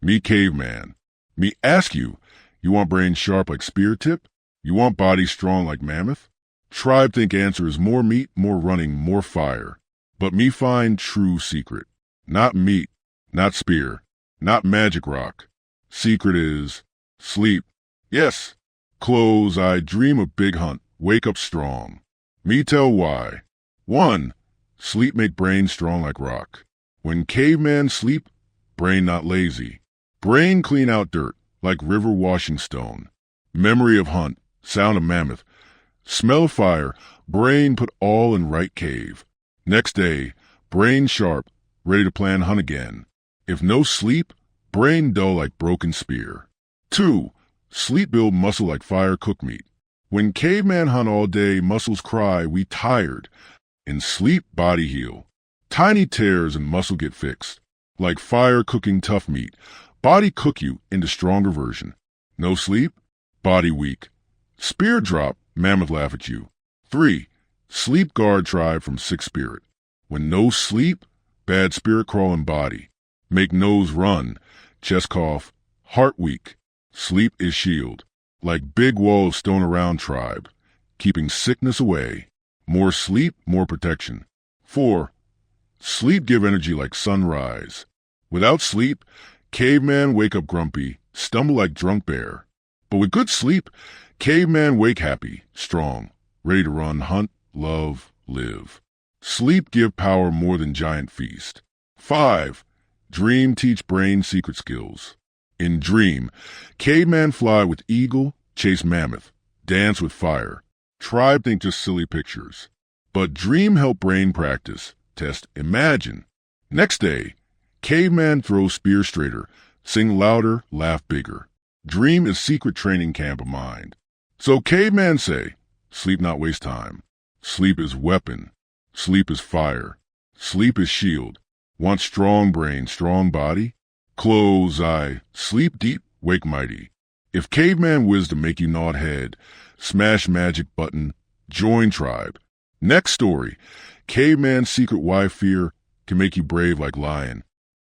Me Caveman. Me ask you, you want brain sharp like spear tip? You want body strong like mammoth? Tribe think answer is more meat, more running, more fire. But me find true secret. Not meat, not spear, not magic rock. Secret is sleep. Yes. Close eye, dream of big hunt, wake up strong. Me tell why. 1. Sleep make brain strong like rock. When caveman sleep, brain not lazy. Brain clean out dirt, like river washing stone. Memory of hunt, sound of mammoth. Smell of fire, brain put all in right cave. Next day, brain sharp, ready to plan hunt again. If no sleep, brain dull like broken spear. 2. Sleep build muscle like fire cook meat. When caveman hunt all day, muscles cry, we tired. In sleep, body heal. Tiny tears and muscle get fixed. Like fire cooking tough meat, body cook you into stronger version. No sleep, body weak. Spear drop, mammoth laugh at you. 3. Sleep guard tribe from sick spirit. When no sleep, bad spirit crawl in body. Make nose run, chest cough, heart weak. Sleep is shield, like big wall of stone around tribe, keeping sickness away. More sleep, more protection. 4. Sleep give energy like sunrise. Without sleep, caveman wake up grumpy, stumble like drunk bear. But with good sleep, caveman wake happy, strong, ready to run, hunt, love, live. Sleep give power more than giant feast. 5. Dream teach brain secret skills. In dream, caveman fly with eagle, chase mammoth, dance with fire. Tribe think just silly pictures. But dream help brain practice, test, imagine. Next day, caveman throw spear straighter, sing louder, laugh bigger. Dream is secret training camp of mind. So caveman say, sleep not waste time. Sleep is weapon. Sleep is fire. Sleep is shield. Want strong brain, strong body? Close eye, sleep deep, wake mighty. If caveman wisdom make you nod head, smash magic button, join tribe. Next story, caveman secret why fear can make you brave like lion.